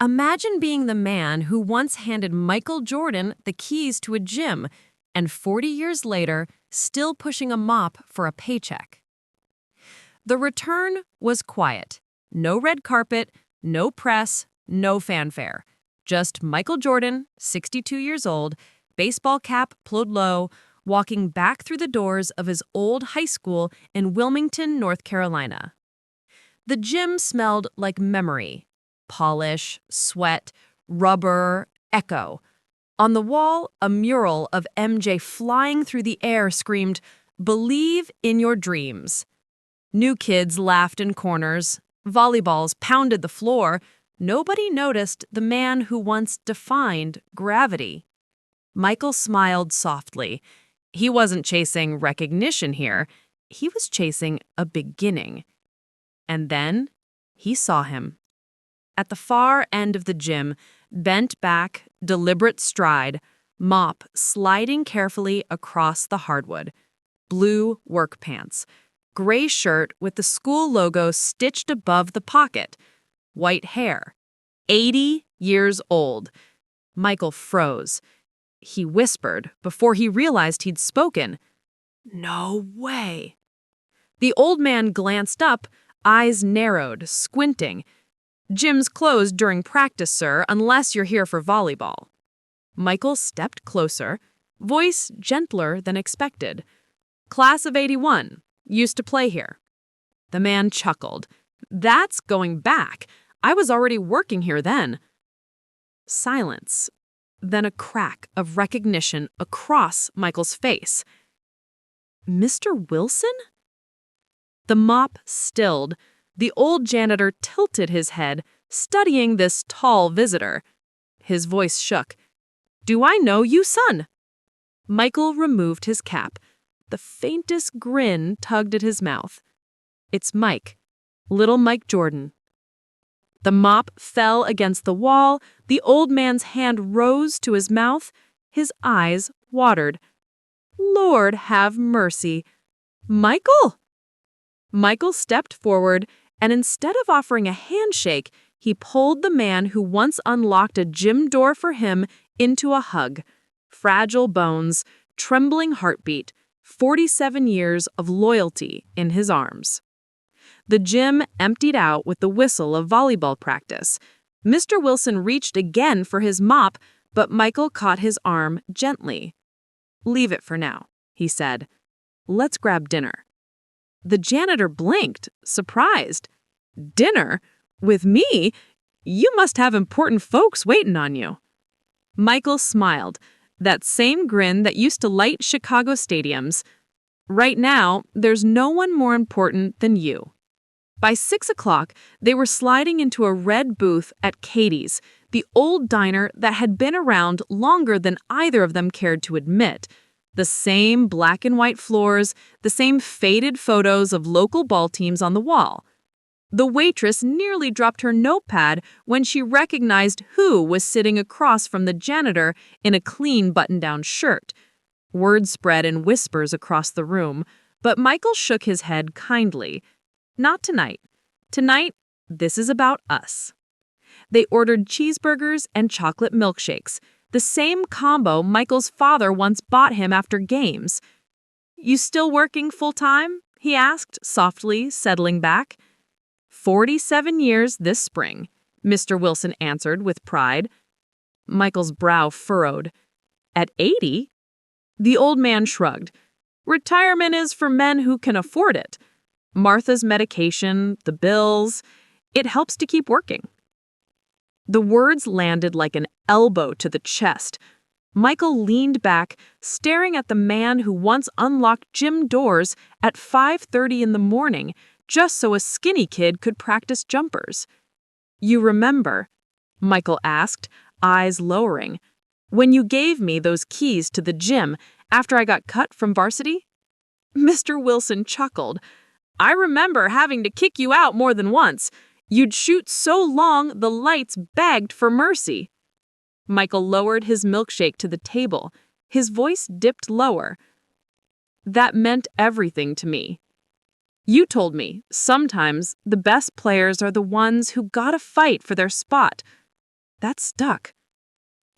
Imagine being the man who once handed Michael Jordan the keys to a gym and 40 years later, still pushing a mop for a paycheck. The return was quiet. No red carpet, no press, no fanfare. Just Michael Jordan, 62 years old, baseball cap pulled low, walking back through the doors of his old high school in Wilmington, North Carolina. The gym smelled like memory. Polish, sweat, rubber, echo. On the wall, a mural of MJ flying through the air screamed, "Believe in your dreams." New kids laughed in corners. Volleyballs pounded the floor. Nobody noticed the man who once defined gravity. Michael smiled softly. He wasn't chasing recognition here. He was chasing a beginning. And then he saw him. At the far end of the gym, bent back, deliberate stride, mop sliding carefully across the hardwood. Blue work pants. Gray shirt with the school logo stitched above the pocket. White hair. 80 years old. Michael froze. He whispered before he realized he'd spoken. "No way." The old man glanced up, eyes narrowed, squinting. "Gym's closed during practice, sir, unless you're here for volleyball." Michael stepped closer, voice gentler than expected. "Class of '81. Used to play here." The man chuckled. "That's going back. I was already working here then." Silence. Then a crack of recognition across Michael's face. "Mr. Wilson?" The mop stilled. The old janitor tilted his head, studying this tall visitor. His voice shook. "Do I know you, son?" Michael removed his cap. The faintest grin tugged at his mouth. "It's Mike. Little Mike Jordan." The mop fell against the wall. The old man's hand rose to his mouth. His eyes watered. "Lord have mercy. Michael!" Michael stepped forward, and instead of offering a handshake, he pulled the man who once unlocked a gym door for him into a hug. Fragile bones, trembling heartbeat, 47 years of loyalty in his arms. The gym emptied out with the whistle of volleyball practice. Mr. Wilson reached again for his mop, but Michael caught his arm gently. "Leave it for now," he said. "Let's grab dinner." The janitor blinked, surprised. "Dinner? With me? You must have important folks waiting on you." Michael smiled, that same grin that used to light Chicago stadiums. "Right now, there's no one more important than you." By 6 o'clock, they were sliding into a red booth at Katie's, the old diner that had been around longer than either of them cared to admit. The same black and white floors, the same faded photos of local ball teams on the wall. The waitress nearly dropped her notepad when she recognized who was sitting across from the janitor in a clean button-down shirt. Word spread in whispers across the room, but Michael shook his head kindly. "Not tonight. Tonight, this is about us." They ordered cheeseburgers and chocolate milkshakes, the same combo Michael's father once bought him after games. "You still working full-time?" he asked, softly, settling back. 47 years this spring, Mr. Wilson answered with pride. Michael's brow furrowed. "At 80? The old man shrugged. "Retirement is for men who can afford it. Martha's medication, the bills, it helps to keep working." The words landed like an elbow to the chest. Michael leaned back, staring at the man who once unlocked gym doors at 5:30 in the morning just so a skinny kid could practice jumpers. "You remember?" Michael asked, eyes lowering. "When you gave me those keys to the gym after I got cut from varsity?" Mr. Wilson chuckled. "I remember having to kick you out more than once. You'd shoot so long the lights begged for mercy." Michael lowered his milkshake to the table. His voice dipped lower. "That meant everything to me. You told me, sometimes the best players are the ones who gotta fight for their spot. That's stuck."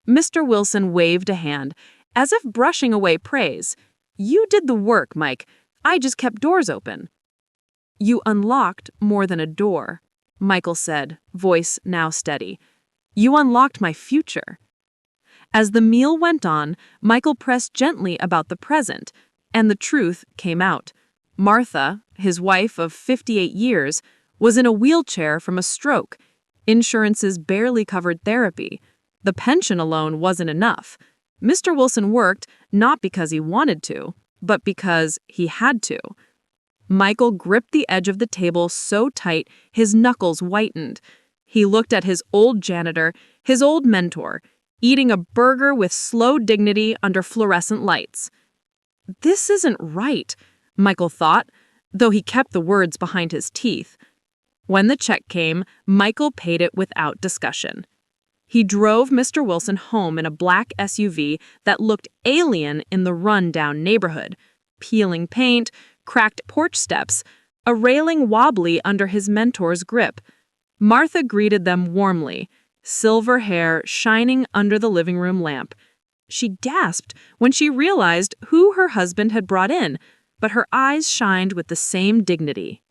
Mr. Wilson waved a hand, as if brushing away praise. "You did the work, Mike. I just kept doors open." "You unlocked more than a door," Michael said, voice now steady. "You unlocked my future." As the meal went on, Michael pressed gently about the present, and the truth came out. Martha, his wife of 58 years, was in a wheelchair from a stroke. Insurances barely covered therapy. The pension alone wasn't enough. Mr. Wilson worked not because he wanted to, but because he had to. Michael gripped the edge of the table so tight his knuckles whitened. He looked at his old janitor, his old mentor, eating a burger with slow dignity under fluorescent lights. "This isn't right," Michael thought, though he kept the words behind his teeth. When the check came, Michael paid it without discussion. He drove Mr. Wilson home in a black SUV that looked alien in the run-down neighborhood. Peeling paint, cracked porch steps, a railing wobbly under his mentor's grip. Martha greeted them warmly, silver hair shining under the living room lamp. She gasped when she realized who her husband had brought in, but her eyes shined with the same dignity.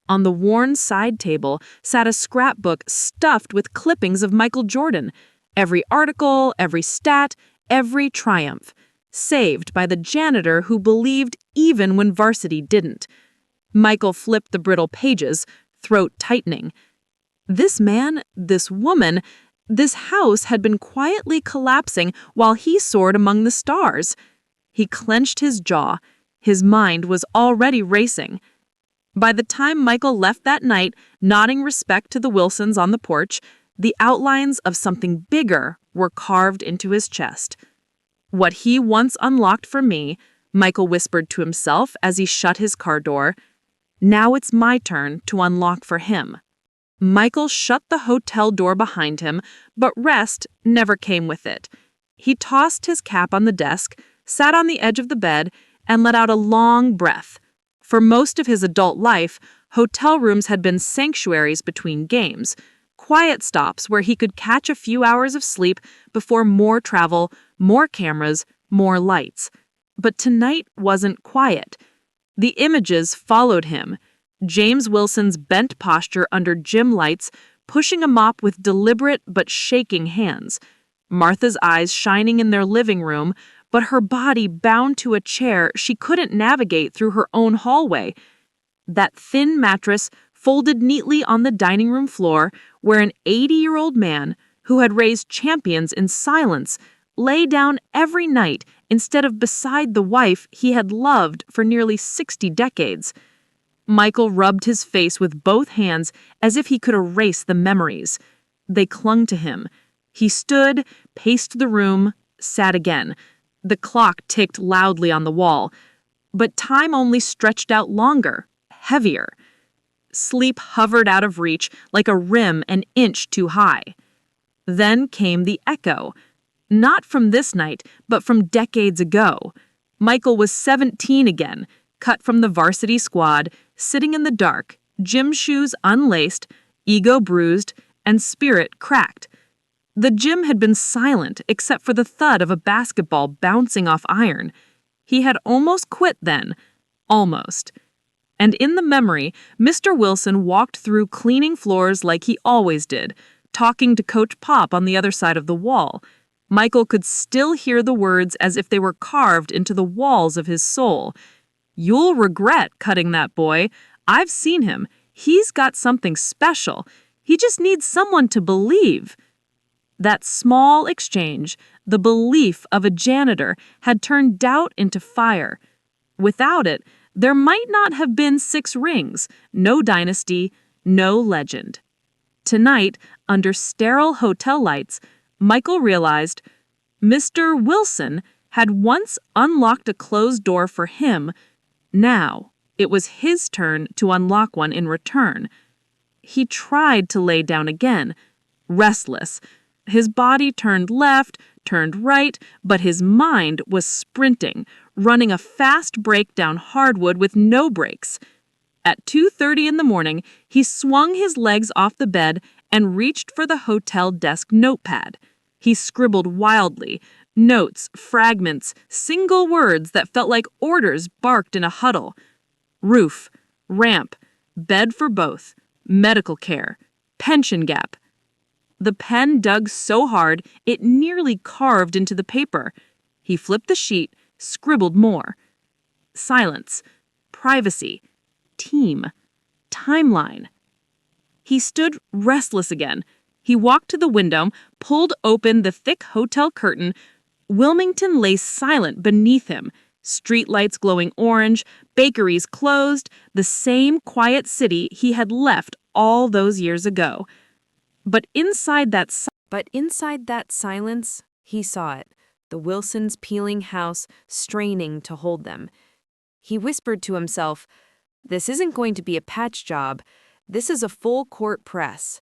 On the worn side table sat a scrapbook stuffed with clippings of Michael Jordan, every article, every stat, every triumph, saved by the janitor who believed even when varsity didn't. Michael flipped the brittle pages, throat tightening. This man, this woman, this house had been quietly collapsing while he soared among the stars. He clenched his jaw. His mind was already racing. By the time Michael left that night, nodding respect to the Wilsons on the porch, the outlines of something bigger were carved into his chest. "What he once unlocked for me," Michael whispered to himself as he shut his car door, "now it's my turn to unlock for him." Michael shut the hotel door behind him, but rest never came with it. He tossed his cap on the desk, sat on the edge of the bed, and let out a long breath. For most of his adult life, hotel rooms had been sanctuaries between games, quiet stops where he could catch a few hours of sleep before more travel, more cameras, more lights. But tonight wasn't quiet. The images followed him. James Wilson's bent posture under gym lights, pushing a mop with deliberate but shaking hands. Martha's eyes shining in their living room, but her body bound to a chair she couldn't navigate through her own hallway. That thin mattress folded neatly on the dining room floor where an 80-year-old man, who had raised champions in silence, lay down every night instead of beside the wife he had loved for nearly 60 decades. Michael rubbed his face with both hands as if he could erase the memories. They clung to him. He stood, paced the room, sat again. The clock ticked loudly on the wall, but time only stretched out longer, heavier. Sleep hovered out of reach like a rim an inch too high. Then came the echo. Not from this night, but from decades ago. Michael was 17 again, cut from the varsity squad, sitting in the dark, gym shoes unlaced, ego bruised, and spirit cracked. The gym had been silent except for the thud of a basketball bouncing off iron. He had almost quit then. Almost. And in the memory, Mr. Wilson walked through cleaning floors like he always did, talking to Coach Pop on the other side of the wall. Michael could still hear the words as if they were carved into the walls of his soul. "You'll regret cutting that boy. I've seen him. He's got something special. He just needs someone to believe." That small exchange, the belief of a janitor, had turned doubt into fire. Without it, there might not have been 6 rings, no dynasty, no legend. Tonight, under sterile hotel lights, Michael realized Mr. Wilson had once unlocked a closed door for him. Now, it was his turn to unlock one in return. He tried to lay down again, restless. His body turned left, turned right, but his mind was sprinting, running a fast break down hardwood with no brakes. At 2:30 in the morning, he swung his legs off the bed and reached for the hotel desk notepad. He scribbled wildly, notes, fragments, single words that felt like orders barked in a huddle. Roof, ramp, bed for both, medical care, pension gap. The pen dug so hard it nearly carved into the paper. He flipped the sheet, scribbled more. Silence, privacy, team, timeline. He stood restless again. He walked to the window, pulled open the thick hotel curtain. Wilmington lay silent beneath him. Streetlights glowing orange, bakeries closed, the same quiet city he had left all those years ago. But inside that silence, he saw it, the Wilsons' peeling house straining to hold them. He whispered to himself, "This isn't going to be a patch job. This is a full-court press."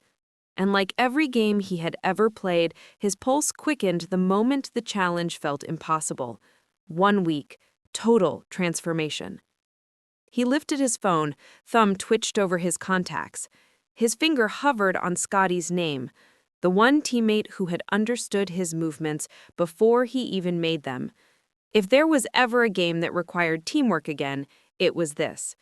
And like every game he had ever played, his pulse quickened the moment the challenge felt impossible. 1 week, total transformation. He lifted his phone, thumb twitched over his contacts. His finger hovered on Scotty's name, the one teammate who had understood his movements before he even made them. If there was ever a game that required teamwork again, it was this.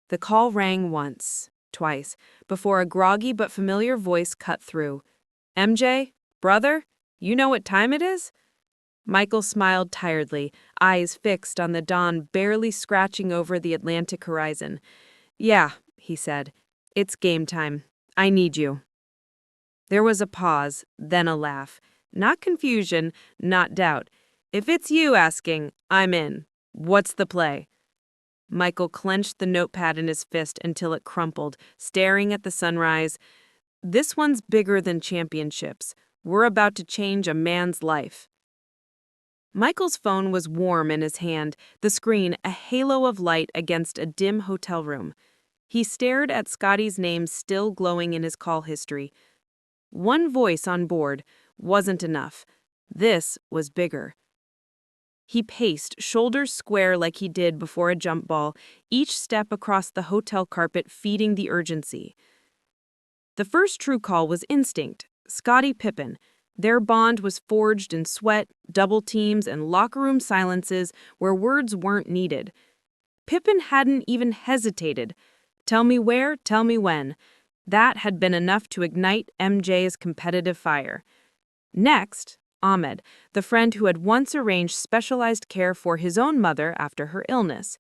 The call rang once, twice, before a groggy but familiar voice cut through. "MJ, brother, you know what time it is?" Michael smiled tiredly, eyes fixed on the dawn barely scratching over the Atlantic horizon. "Yeah," he said. "It's game time. I need you." There was a pause, then a laugh. Not confusion, not doubt. "If it's you asking, I'm in. What's the play?" Michael clenched the notepad in his fist until it crumpled, staring at the sunrise. "This one's bigger than championships. We're about to change a man's life." Michael's phone was warm in his hand, the screen a halo of light against a dim hotel room. He stared at Scotty's name still glowing in his call history. One voice on board wasn't enough. This was bigger. He paced, shoulders square like he did before a jump ball, each step across the hotel carpet feeding the urgency. The first true call was instinct, Scottie Pippen. Their bond was forged in sweat, double teams, and locker room silences where words weren't needed. Pippen hadn't even hesitated. Tell me where, tell me when. That had been enough to ignite MJ's competitive fire. Next, Ahmed, the friend who had once arranged specialized care for his own mother after her illness.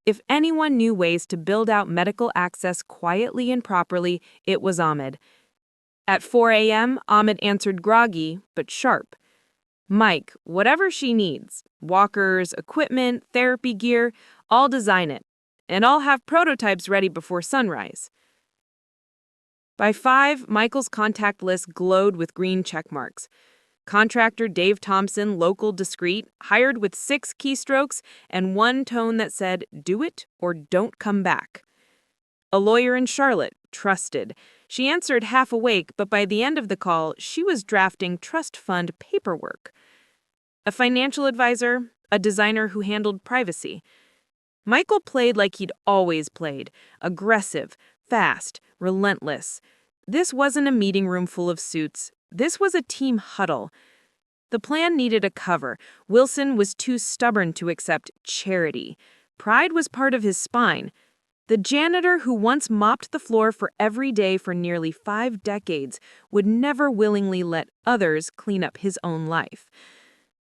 If anyone knew ways to build out medical access quietly and properly, it was Ahmed. At 4 a.m., Ahmed answered groggy, but sharp. "Mike, whatever she needs, walkers, equipment, therapy gear, I'll design it. And I'll have prototypes ready before sunrise." By 5, Michael's contact list glowed with green check marks. Contractor Dave Thompson, local discreet, hired with 6 keystrokes and one tone that said, "Do it or don't come back." A lawyer in Charlotte, trusted. She answered half awake, but by the end of the call, she was drafting trust fund paperwork. A financial advisor, a designer who handled privacy. Michael played like he'd always played, aggressive, fast, relentless. This wasn't a meeting room full of suits. This was a team huddle. The plan needed a cover. Wilson was too stubborn to accept charity. Pride was part of his spine. The janitor who once mopped the floor for every day for nearly 5 decades would never willingly let others clean up his own life.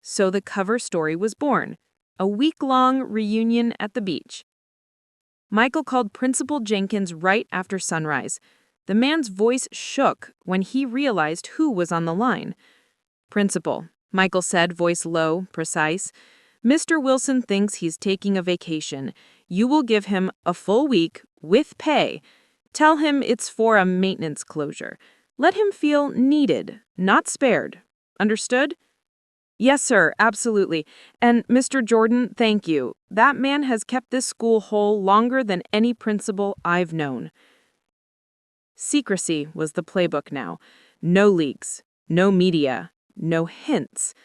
So the cover story was born, a week-long reunion at the beach. Michael called Principal Jenkins right after sunrise. The man's voice shook when he realized who was on the line. "Principal," Michael said, voice low, precise. "Mr. Wilson thinks he's taking a vacation. You will give him a full week with pay. Tell him it's for a maintenance closure. Let him feel needed, not spared. Understood?" "Yes, sir, absolutely. And Mr. Jordan, thank you. That man has kept this school whole longer than any principal I've known." Secrecy was the playbook now. No leaks, no media, no hints.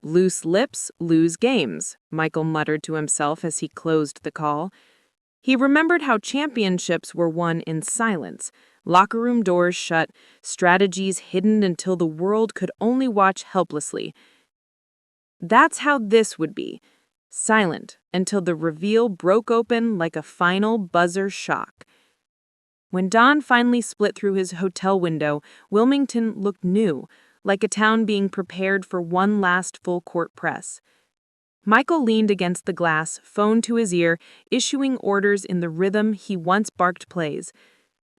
"Loose lips lose games," Michael muttered to himself as he closed the call. He remembered how championships were won in silence, locker room doors shut, strategies hidden until the world could only watch helplessly. That's how this would be, silent until the reveal broke open like a final buzzer shock. When dawn finally split through his hotel window, Wilmington looked new, like a town being prepared for one last full-court press. Michael leaned against the glass, phone to his ear, issuing orders in the rhythm he once barked plays.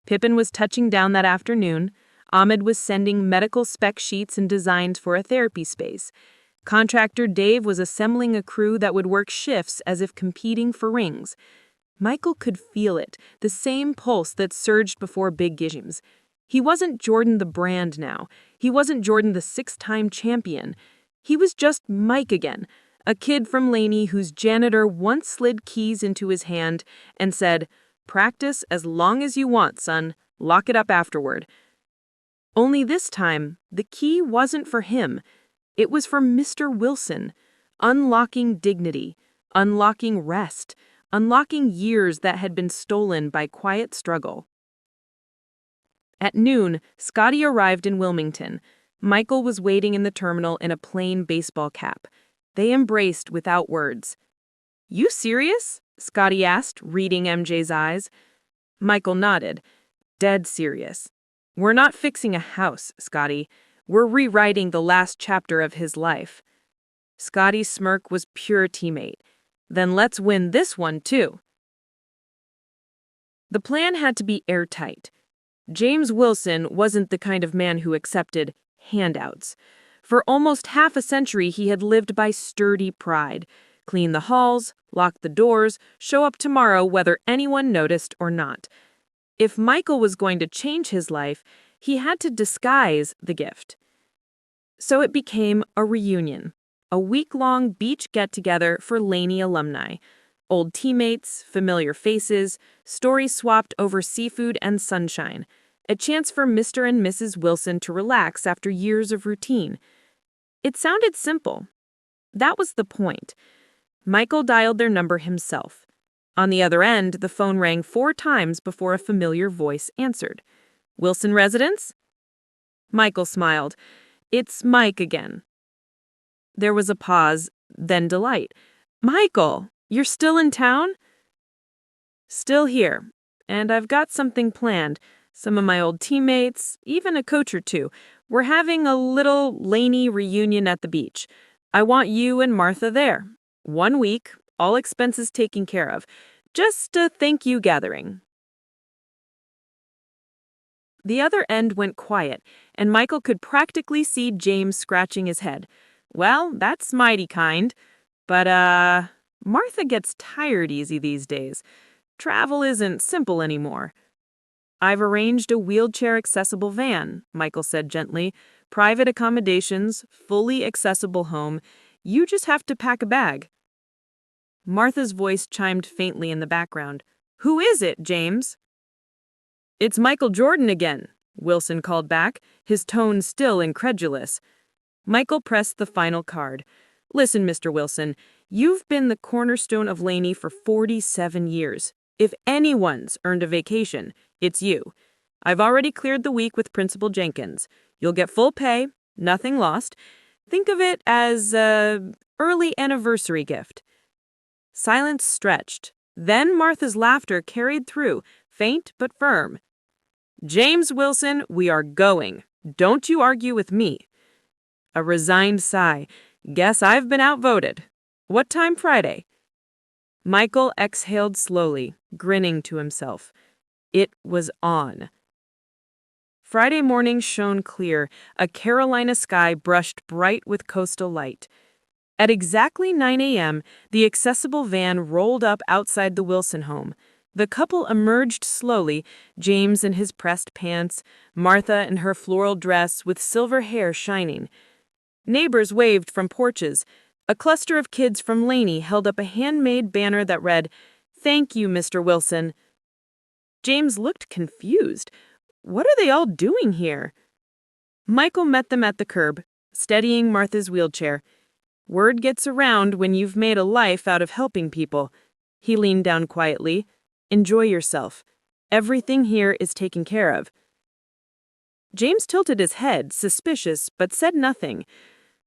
Pippin was touching down that afternoon. Ahmed was sending medical spec sheets and designs for a therapy space. Contractor Dave was assembling a crew that would work shifts as if competing for rings. Michael could feel it, the same pulse that surged before big games. He wasn't Jordan the brand now. He wasn't Jordan the 6-time champion. He was just Mike again, a kid from Laney whose janitor once slid keys into his hand and said, "Practice as long as you want, son. Lock it up afterward." Only this time, the key wasn't for him. It was for Mr. Wilson, unlocking dignity, unlocking rest, unlocking years that had been stolen by quiet struggle. At noon, Scotty arrived in Wilmington. Michael was waiting in the terminal in a plain baseball cap. They embraced without words. "You serious?" Scotty asked, reading MJ's eyes. Michael nodded. "Dead serious. We're not fixing a house, Scotty. We're rewriting the last chapter of his life." Scotty's smirk was pure teammate. "Then let's win this one, too." The plan had to be airtight. James Wilson wasn't the kind of man who accepted handouts. For almost half a century, he had lived by sturdy pride. Clean the halls, lock the doors, show up tomorrow whether anyone noticed or not. If Michael was going to change his life, he had to disguise the gift. So it became a reunion, a week-long beach get-together for Laney alumni. Old teammates, familiar faces, stories swapped over seafood and sunshine. A chance for Mr. and Mrs. Wilson to relax after years of routine. It sounded simple. That was the point. Michael dialed their number himself. On the other end, the phone rang 4 times before a familiar voice answered. "Wilson residence?" Michael smiled. "It's Mike again." There was a pause, then delight. "Michael, you're still in town?" "Still here, and I've got something planned. Some of my old teammates, even a coach or two. We're having a little Laney reunion at the beach. I want you and Martha there. 1 week, all expenses taken care of. Just a thank you gathering." The other end went quiet, and Michael could practically see James scratching his head. "Well, that's mighty kind. But, Martha gets tired easy these days. Travel isn't simple anymore." "I've arranged a wheelchair-accessible van," Michael said gently. "Private accommodations, fully accessible home. You just have to pack a bag." Martha's voice chimed faintly in the background. "Who is it, James?" "It's Michael Jordan again," Wilson called back, his tone still incredulous. Michael pressed the final card. "Listen, Mr. Wilson, you've been the cornerstone of Laney for 47 years. If anyone's earned a vacation, it's you. I've already cleared the week with Principal Jenkins. You'll get full pay, nothing lost. Think of it as an early anniversary gift." Silence stretched. Then Martha's laughter carried through, faint but firm. "James Wilson, we are going. Don't you argue with me." A resigned sigh. "Guess I've been outvoted. What time Friday?" Michael exhaled slowly, grinning to himself. It was on. Friday morning shone clear, a Carolina sky brushed bright with coastal light. At exactly 9 a.m., the accessible van rolled up outside the Wilson home. The couple emerged slowly, James in his pressed pants, Martha in her floral dress with silver hair shining. Neighbors waved from porches. A cluster of kids from Laney held up a handmade banner that read, "Thank you, Mr. Wilson." James looked confused. What are they all doing here? Michael met them at the curb, steadying Martha's wheelchair. "Word gets around when you've made a life out of helping people." He leaned down quietly. Enjoy yourself. Everything here is taken care of." James tilted his head, suspicious, but said nothing.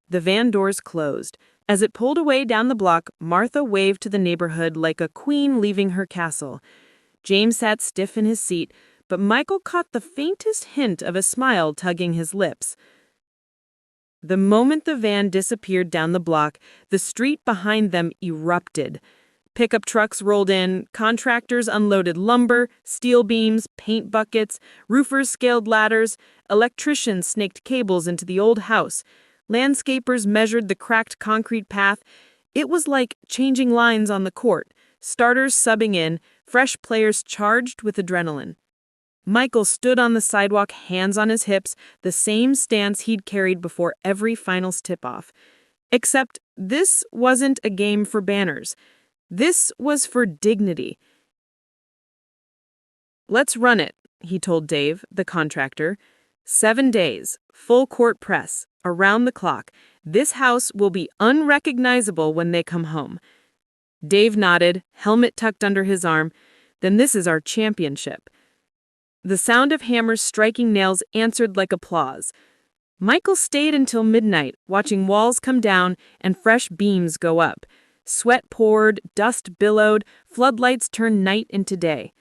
The van doors closed. As it pulled away down the block, Martha waved to the neighborhood like a queen leaving her castle. James sat stiff in his seat, but Michael caught the faintest hint of a smile tugging his lips. The moment the van disappeared down the block, the street behind them erupted. Pickup trucks rolled in, contractors unloaded lumber, steel beams, paint buckets, roofers scaled ladders, electricians snaked cables into the old house. Landscapers measured the cracked concrete path. It was like changing lines on the court, starters subbing in, fresh players charged with adrenaline. Michael stood on the sidewalk, hands on his hips, the same stance he'd carried before every finals tip-off. Except this wasn't a game for banners. This was for dignity. "Let's run it," he told Dave, the contractor. 7 days, full court press, around the clock. This house will be unrecognizable when they come home. Dave nodded, helmet tucked under his arm. "Then this is our championship." The sound of hammers striking nails answered like applause. Michael stayed until midnight, watching walls come down and fresh beams go up. Sweat poured, dust billowed, floodlights turned night into day.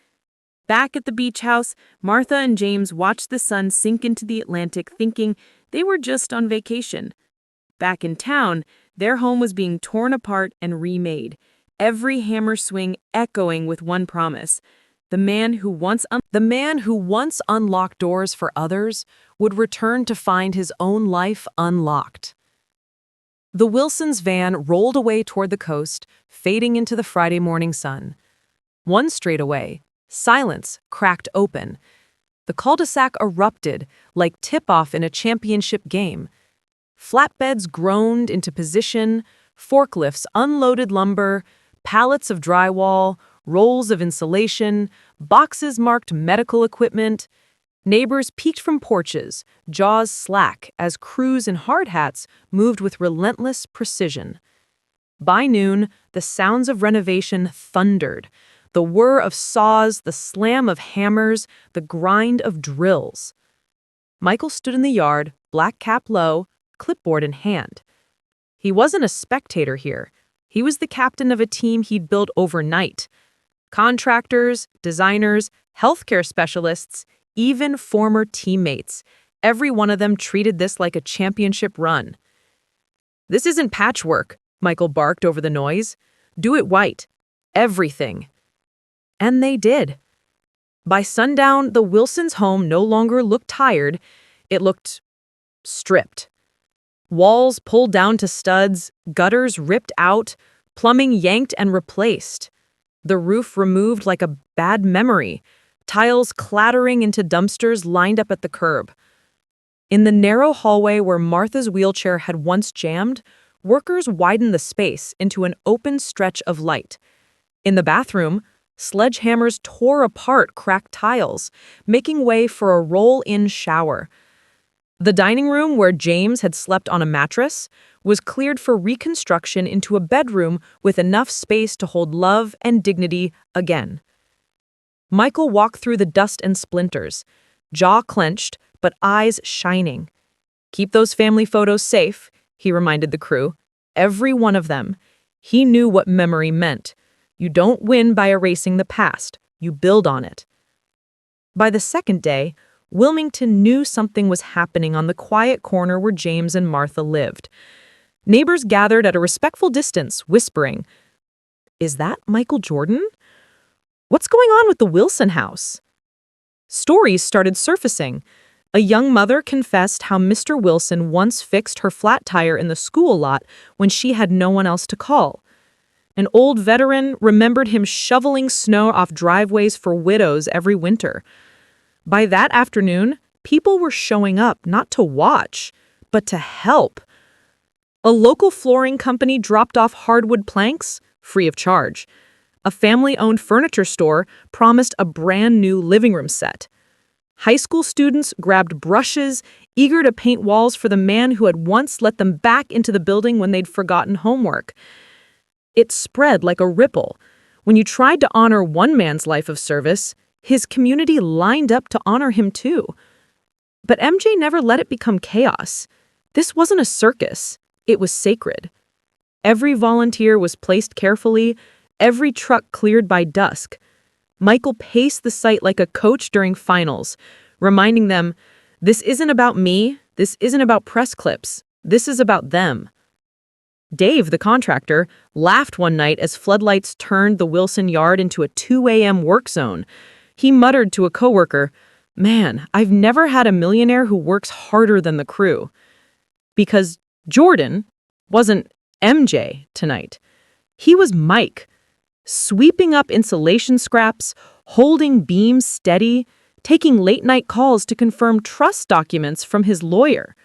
Back at the beach house, Martha and James watched the sun sink into the Atlantic, thinking they were just on vacation. Back in town, their home was being torn apart and remade, every hammer swing echoing with one promise. The man who once unlocked doors for others would return to find his own life unlocked. The Wilsons' van rolled away toward the coast, fading into the Friday morning sun. One straightaway, silence cracked open. The cul-de-sac erupted like tip-off in a championship game. Flatbeds groaned into position, forklifts unloaded lumber, pallets of drywall, rolls of insulation, boxes marked medical equipment. Neighbors peeked from porches, jaws slack as crews in hard hats moved with relentless precision. By noon, the sounds of renovation thundered. The whir of saws, the slam of hammers, the grind of drills. Michael stood in the yard, black cap low, clipboard in hand. He wasn't a spectator here. He was the captain of a team he'd built overnight. Contractors, designers, healthcare specialists, even former teammates. Every one of them treated this like a championship run. "This isn't patchwork," Michael barked over the noise. "Do it white. Everything." And they did. By sundown, the Wilsons' home no longer looked tired. It looked stripped. Walls pulled down to studs, gutters ripped out, plumbing yanked and replaced. The roof removed like a bad memory, tiles clattering into dumpsters lined up at the curb. In the narrow hallway where Martha's wheelchair had once jammed, workers widened the space into an open stretch of light. In the bathroom, sledgehammers tore apart cracked tiles, making way for a roll-in shower. The dining room, where James had slept on a mattress, was cleared for reconstruction into a bedroom with enough space to hold love and dignity again. Michael walked through the dust and splinters, jaw clenched, but eyes shining. "Keep those family photos safe," he reminded the crew. Every one of them. He knew what memory meant. You don't win by erasing the past. You build on it. By the second day, Wilmington knew something was happening on the quiet corner where James and Martha lived. Neighbors gathered at a respectful distance, whispering, "Is that Michael Jordan? What's going on with the Wilson house?" Stories started surfacing. A young mother confessed how Mr. Wilson once fixed her flat tire in the school lot when she had no one else to call. An old veteran remembered him shoveling snow off driveways for widows every winter. By that afternoon, people were showing up not to watch, but to help. A local flooring company dropped off hardwood planks, free of charge. A family-owned furniture store promised a brand new living room set. High school students grabbed brushes, eager to paint walls for the man who had once let them back into the building when they'd forgotten homework. It spread like a ripple. When you tried to honor one man's life of service, his community lined up to honor him too. But MJ never let it become chaos. This wasn't a circus. It was sacred. Every volunteer was placed carefully, every truck cleared by dusk. Michael paced the site like a coach during finals, reminding them, "This isn't about me, this isn't about press clips, this is about them." Dave, the contractor, laughed one night as floodlights turned the Wilson yard into a 2 a.m. work zone. He muttered to a coworker, "Man, I've never had a millionaire who works harder than the crew." Because Jordan wasn't MJ tonight. He was Mike, sweeping up insulation scraps, holding beams steady, taking late-night calls to confirm trust documents from his lawyer.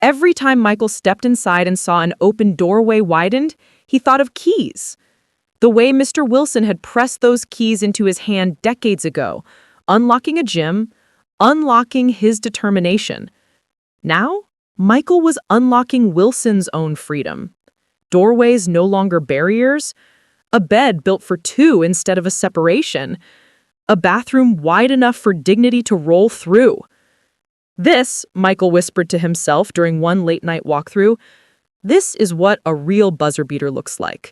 Every time Michael stepped inside and saw an open doorway widened, he thought of keys. The way Mr. Wilson had pressed those keys into his hand decades ago, unlocking a gym, unlocking his determination. Now, Michael was unlocking Wilson's own freedom. Doorways no longer barriers, a bed built for two instead of a separation, a bathroom wide enough for dignity to roll through. This, Michael whispered to himself during one late-night walkthrough, this is what a real buzzer beater looks like.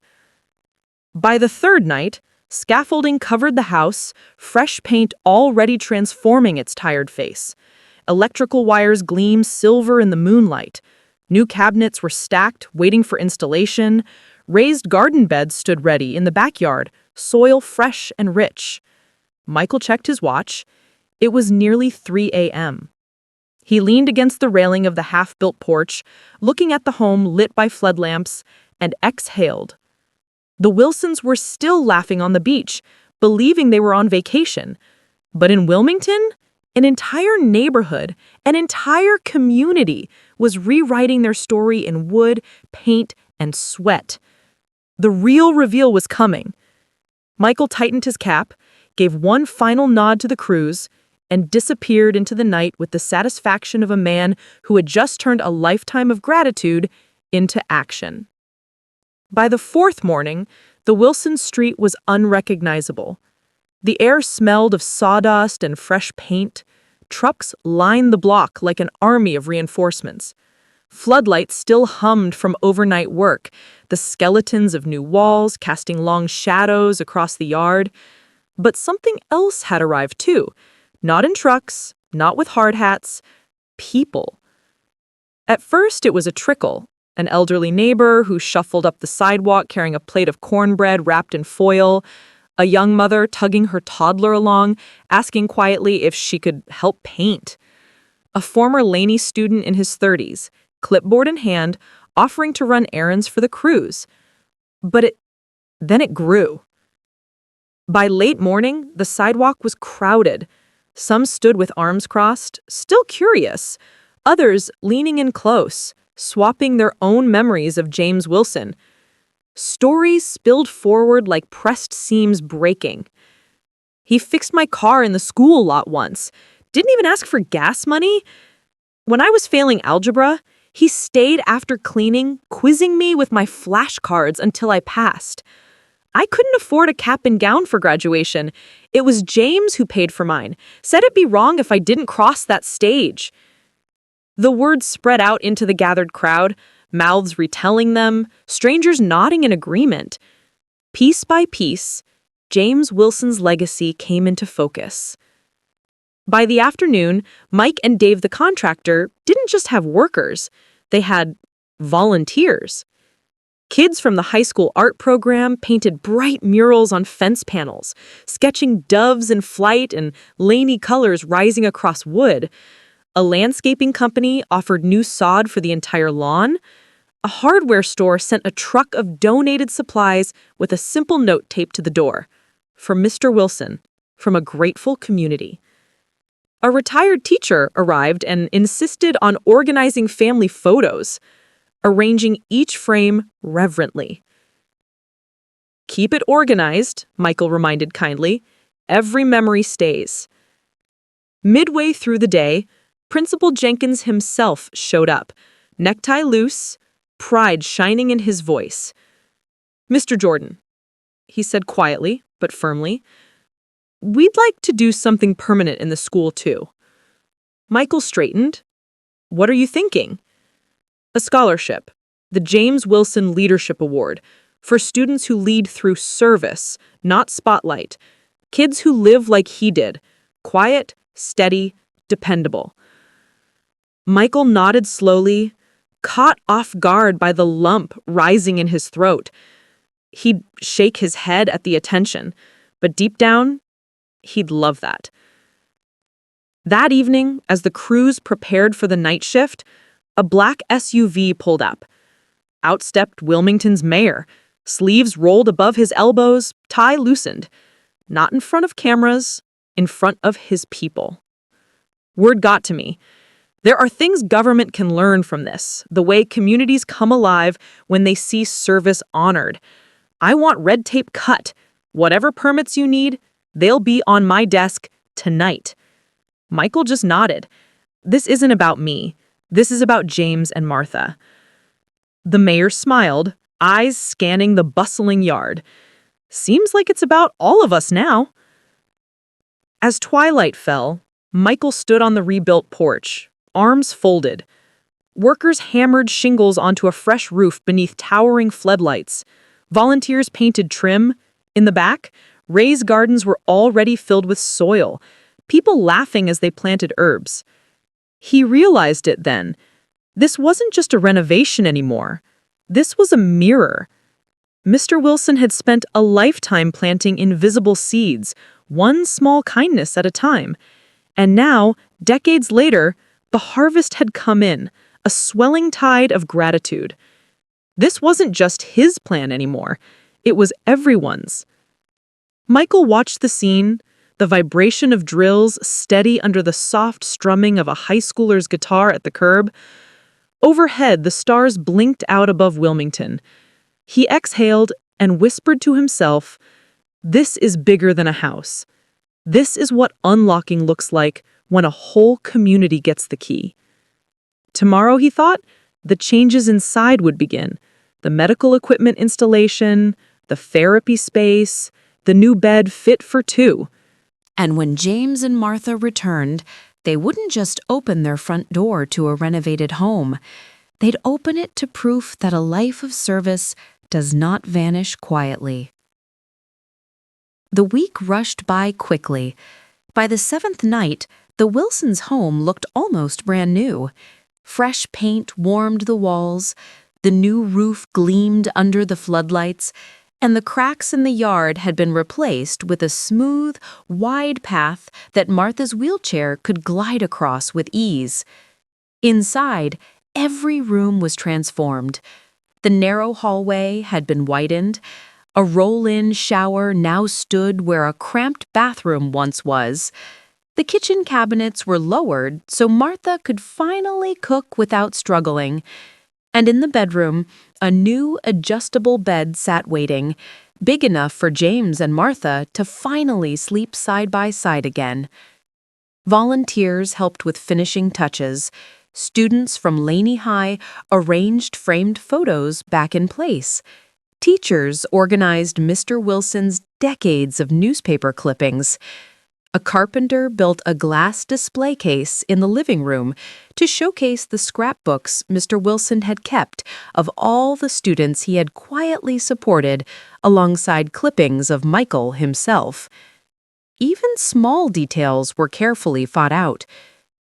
By the third night, scaffolding covered the house, fresh paint already transforming its tired face. Electrical wires gleamed silver in the moonlight. New cabinets were stacked, waiting for installation. Raised garden beds stood ready in the backyard, soil fresh and rich. Michael checked his watch. It was nearly 3 a.m. He leaned against the railing of the half-built porch, looking at the home lit by flood lamps, and exhaled. The Wilsons were still laughing on the beach, believing they were on vacation. But in Wilmington, an entire neighborhood, an entire community was rewriting their story in wood, paint, and sweat. The real reveal was coming. Michael tightened his cap, gave one final nod to the crews, and disappeared into the night with the satisfaction of a man who had just turned a lifetime of gratitude into action. By the fourth morning, the Wilson street was unrecognizable. The air smelled of sawdust and fresh paint. Trucks lined the block like an army of reinforcements. Floodlights still hummed from overnight work, the skeletons of new walls casting long shadows across the yard. But something else had arrived too. Not in trucks, not with hard hats, people. At first, it was a trickle, an elderly neighbor who shuffled up the sidewalk carrying a plate of cornbread wrapped in foil, a young mother tugging her toddler along, asking quietly if she could help paint, a former Laney student in his 30s, clipboard in hand, offering to run errands for the crews. But then it grew. By late morning, the sidewalk was crowded. Some stood with arms crossed, still curious. Others leaning in close, swapping their own memories of James Wilson. Stories spilled forward like pressed seams breaking. "He fixed my car in the school lot once. Didn't even ask for gas money. When I was failing algebra, he stayed after cleaning, quizzing me with my flashcards until I passed. I couldn't afford a cap and gown for graduation. It was James who paid for mine. Said it'd be wrong if I didn't cross that stage." The words spread out into the gathered crowd, mouths retelling them, strangers nodding in agreement. Piece by piece, James Wilson's legacy came into focus. By the afternoon, Mike and Dave the contractor didn't just have workers, they had volunteers. Kids from the high school art program painted bright murals on fence panels, sketching doves in flight and Laney colors rising across wood. A landscaping company offered new sod for the entire lawn. A hardware store sent a truck of donated supplies with a simple note taped to the door. For Mr. Wilson, from a grateful community. A retired teacher arrived and insisted on organizing family photos, arranging each frame reverently. "Keep it organized," Michael reminded kindly. "Every memory stays." Midway through the day, Principal Jenkins himself showed up, necktie loose, pride shining in his voice. "Mr. Jordan, he said quietly but firmly. "We'd like to do something permanent in the school, too." Michael straightened. "What are you thinking?" "A scholarship, the James Wilson Leadership Award, for students who lead through service, not spotlight. Kids who live like he did, quiet, steady, dependable." Michael nodded slowly, caught off guard by the lump rising in his throat. He'd shake his head at the attention, but deep down, he'd love that. That evening, as the crews prepared for the night shift, a black SUV pulled up. Out stepped Wilmington's mayor, sleeves rolled above his elbows, tie loosened. Not in front of cameras, in front of his people. Word got to me. There are things government can learn from this, the way communities come alive when they see service honored. I want red tape cut. Whatever permits you need, they'll be on my desk tonight. Michael just nodded. This isn't about me. This is about James and Martha. The mayor smiled, eyes scanning the bustling yard. Seems like it's about all of us now. As twilight fell, Michael stood on the rebuilt porch, arms folded. Workers hammered shingles onto a fresh roof beneath towering floodlights. Volunteers painted trim. In the back, raised gardens were already filled with soil, people laughing as they planted herbs. He realized it then. This wasn't just a renovation anymore. This was a mirror. Mr. Wilson had spent a lifetime planting invisible seeds, one small kindness at a time. And now, decades later, the harvest had come in, a swelling tide of gratitude. This wasn't just his plan anymore. It was everyone's. Michael watched the scene, the vibration of drills steady under the soft strumming of a high schooler's guitar at the curb. Overhead, the stars blinked out above Wilmington. He exhaled and whispered to himself, "This is bigger than a house. This is what unlocking looks like when a whole community gets the key." Tomorrow, he thought, the changes inside would begin. The medical equipment installation, the therapy space, the new bed fit for two. And when James and Martha returned, they wouldn't just open their front door to a renovated home. They'd open it to proof that a life of service does not vanish quietly. The week rushed by quickly. By the 7th night, the Wilsons' home looked almost brand new. Fresh paint warmed the walls, the new roof gleamed under the floodlights, and the cracks in the yard had been replaced with a smooth, wide path that Martha's wheelchair could glide across with ease. Inside, every room was transformed. The narrow hallway had been widened. A roll-in shower now stood where a cramped bathroom once was. The kitchen cabinets were lowered so Martha could finally cook without struggling. And in the bedroom, a new adjustable bed sat waiting, big enough for James and Martha to finally sleep side by side again. Volunteers helped with finishing touches. Students from Laney High arranged framed photos back in place. Teachers organized Mr. Wilson's decades of newspaper clippings. A carpenter built a glass display case in the living room to showcase the scrapbooks Mr. Wilson had kept of all the students he had quietly supported alongside clippings of Michael himself. Even small details were carefully thought out.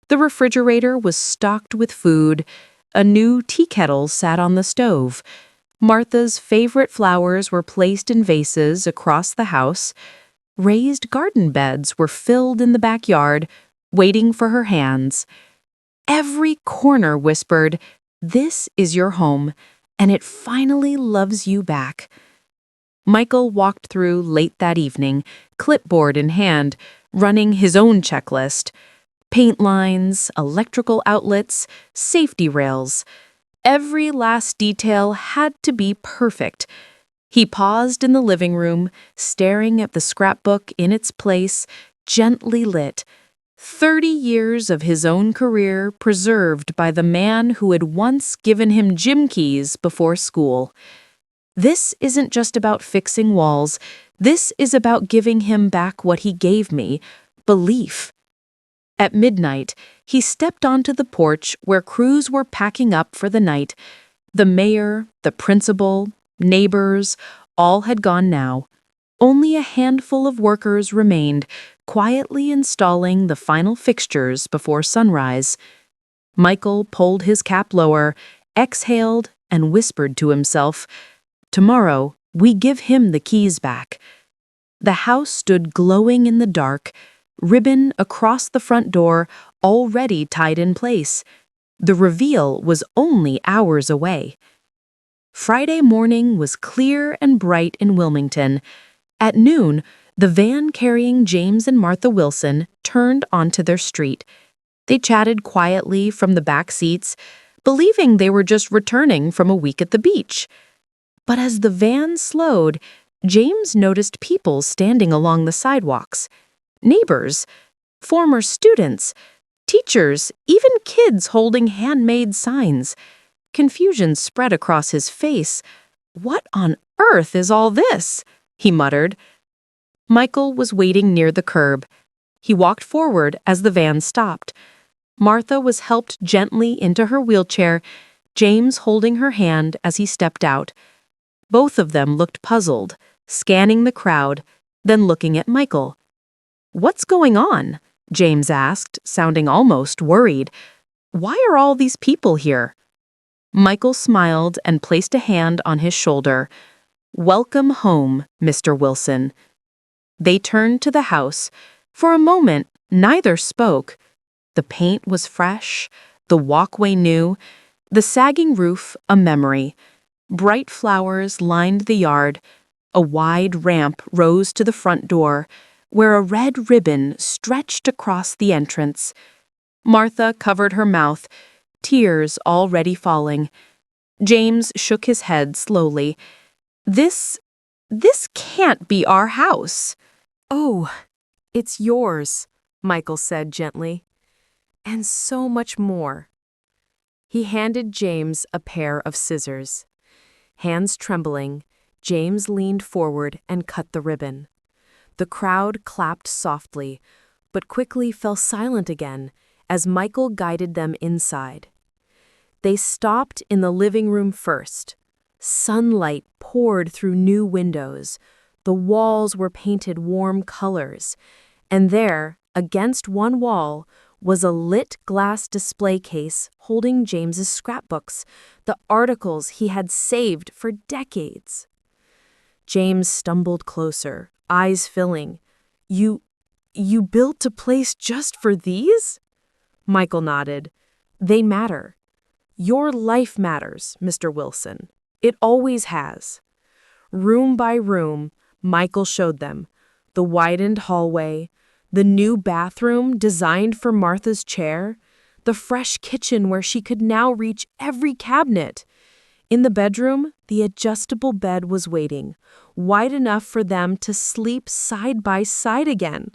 The refrigerator was stocked with food. A new tea kettle sat on the stove. Martha's favorite flowers were placed in vases across the house. Raised garden beds were filled in the backyard, waiting for her hands. Every corner whispered, "This is your home, and it finally loves you back." Michael walked through late that evening, clipboard in hand, running his own checklist. Paint lines, electrical outlets, safety rails. Every last detail had to be perfect. He paused in the living room, staring at the scrapbook in its place, gently lit. 30 years of his own career preserved by the man who had once given him gym keys before school. This isn't just about fixing walls. This is about giving him back what he gave me, belief. At midnight, he stepped onto the porch where crews were packing up for the night. The mayor, the principal, neighbors, all had gone now. Only a handful of workers remained, quietly installing the final fixtures before sunrise. Michael pulled his cap lower, exhaled, and whispered to himself, "Tomorrow, we give him the keys back." The house stood glowing in the dark, ribbon across the front door already tied in place. The reveal was only hours away. Friday morning was clear and bright in Wilmington. At noon, the van carrying James and Martha Wilson turned onto their street. They chatted quietly from the back seats, believing they were just returning from a week at the beach. But as the van slowed, James noticed people standing along the sidewalks. Neighbors, former students, teachers, even kids holding handmade signs. Confusion spread across his face. "What on earth is all this?" he muttered. Michael was waiting near the curb. He walked forward as the van stopped. Martha was helped gently into her wheelchair, James holding her hand as he stepped out. Both of them looked puzzled, scanning the crowd, then looking at Michael. "What's going on?" James asked, sounding almost worried. "Why are all these people here?" Michael smiled and placed a hand on his shoulder. "Welcome home, Mr. Wilson." They turned to the house. For a moment, neither spoke. The paint was fresh, the walkway new, the sagging roof a memory. Bright flowers lined the yard. A wide ramp rose to the front door, where a red ribbon stretched across the entrance. Martha covered her mouth, tears already falling. James shook his head slowly. This can't be our house." "Oh, it's yours," Michael said gently. "And so much more." He handed James a pair of scissors. Hands trembling, James leaned forward and cut the ribbon. The crowd clapped softly, but quickly fell silent again as Michael guided them inside. They stopped in the living room first. Sunlight poured through new windows. The walls were painted warm colors. And there, against one wall, was a lit glass display case holding James's scrapbooks, the articles he had saved for decades. James stumbled closer, eyes filling. You built a place just for these?" Michael nodded. "They matter. Your life matters, Mr. Wilson. It always has." Room by room, Michael showed them. The widened hallway, the new bathroom designed for Martha's chair, the fresh kitchen where she could now reach every cabinet. In the bedroom, the adjustable bed was waiting, wide enough for them to sleep side by side again.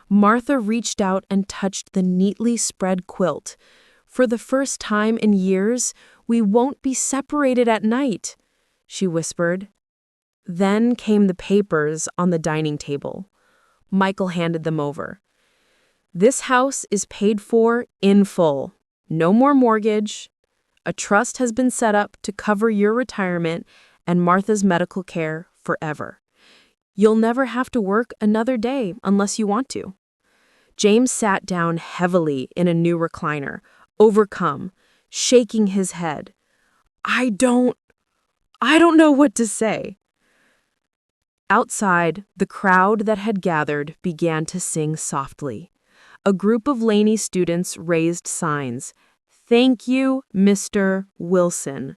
Martha reached out and touched the neatly spread quilt. "For the first time in years, we won't be separated at night," she whispered. Then came the papers on the dining table. Michael handed them over. "This house is paid for in full. No more mortgage. A trust has been set up to cover your retirement and Martha's medical care forever. You'll never have to work another day unless you want to." James sat down heavily in a new recliner, overcome, shaking his head. I don't know what to say." Outside, the crowd that had gathered began to sing softly. A group of Laney students raised signs. "Thank you, Mr. Wilson."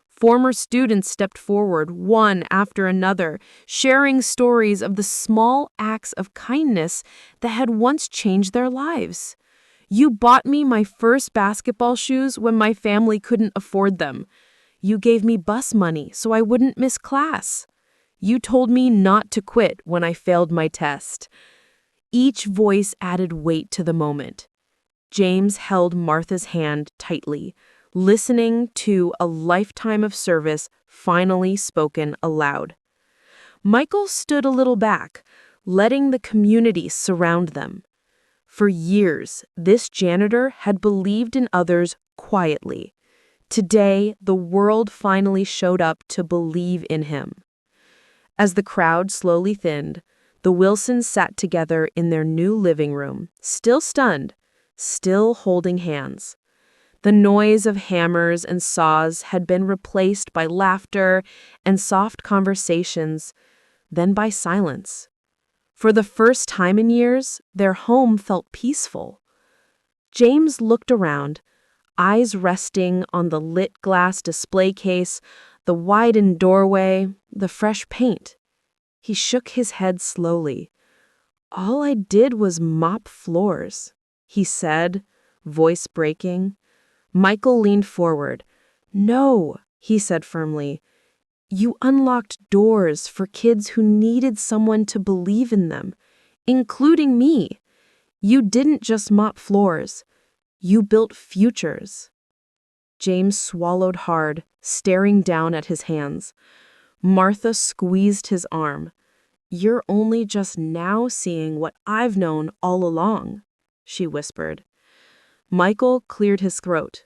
Former students stepped forward, one after another, sharing stories of the small acts of kindness that had once changed their lives. "You bought me my first basketball shoes when my family couldn't afford them. You gave me bus money so I wouldn't miss class. You told me not to quit when I failed my test." Each voice added weight to the moment. James held Martha's hand tightly, listening to a lifetime of service finally spoken aloud. Michael stood a little back, letting the community surround them. For years, this janitor had believed in others quietly. Today, the world finally showed up to believe in him. As the crowd slowly thinned, the Wilsons sat together in their new living room, still stunned, still holding hands. The noise of hammers and saws had been replaced by laughter and soft conversations, then by silence. For the first time in years, their home felt peaceful. James looked around, eyes resting on the lit glass display case, the widened doorway, the fresh paint. He shook his head slowly. "All I did was mop floors," he said, voice breaking. Michael leaned forward. "No," he said firmly. "You unlocked doors for kids who needed someone to believe in them, including me. You didn't just mop floors. You built futures." James swallowed hard, staring down at his hands. Martha squeezed his arm. "You're only just now seeing what I've known all along," she whispered. Michael cleared his throat.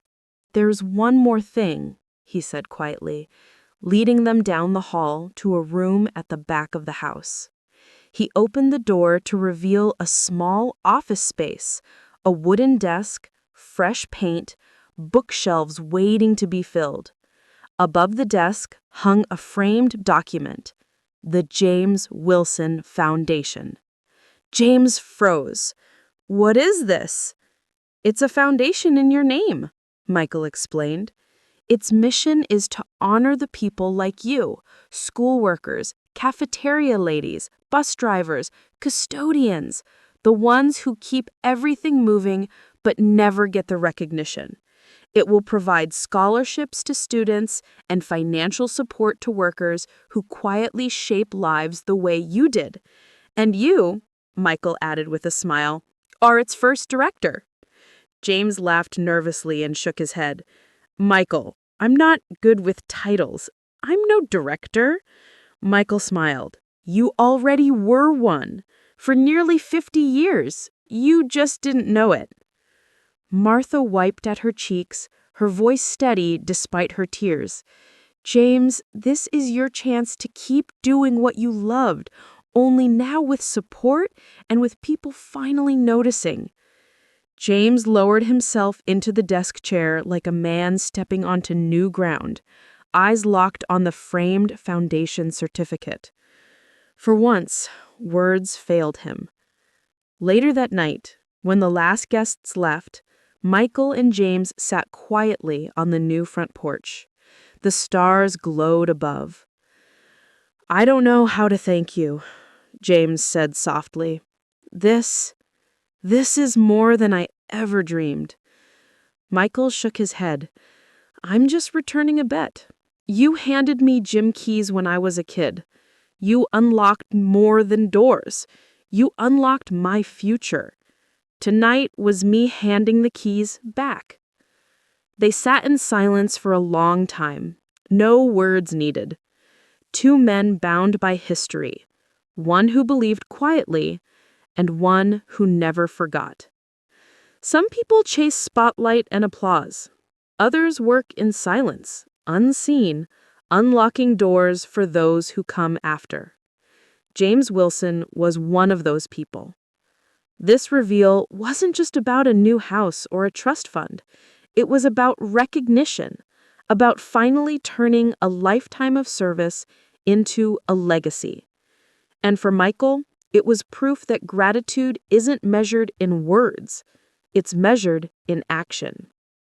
"There's one more thing," he said quietly, leading them down the hall to a room at the back of the house. He opened the door to reveal a small office space, a wooden desk, fresh paint, bookshelves waiting to be filled. Above the desk hung a framed document, the James Wilson Foundation. James froze. "What is this?" "It's a foundation in your name," Michael explained. "Its mission is to honor the people like you, school workers, cafeteria ladies, bus drivers, custodians, the ones who keep everything moving but never get the recognition. It will provide scholarships to students and financial support to workers who quietly shape lives the way you did. And you," Michael added with a smile, "are its first director." James laughed nervously and shook his head. "Michael, I'm not good with titles. I'm no director." Michael smiled. "You already were one. For nearly 50 years. You just didn't know it." Martha wiped at her cheeks, her voice steady despite her tears. "James, this is your chance to keep doing what you loved, only now with support and with people finally noticing." James lowered himself into the desk chair like a man stepping onto new ground, eyes locked on the framed foundation certificate. For once, words failed him. Later that night, when the last guests left, Michael and James sat quietly on the new front porch. The stars glowed above. "I don't know how to thank you," James said softly. This is more than I ever dreamed." Michael shook his head. "I'm just returning a bet. You handed me gym keys when I was a kid. You unlocked more than doors. You unlocked my future. Tonight was me handing the keys back." They sat in silence for a long time, no words needed. Two men bound by history, one who believed quietly and one who never forgot. Some people chase spotlight and applause. Others work in silence, unseen, unlocking doors for those who come after. James Wilson was one of those people. This reveal wasn't just about a new house or a trust fund. It was about recognition, about finally turning a lifetime of service into a legacy. And for Michael, it was proof that gratitude isn't measured in words. It's measured in action.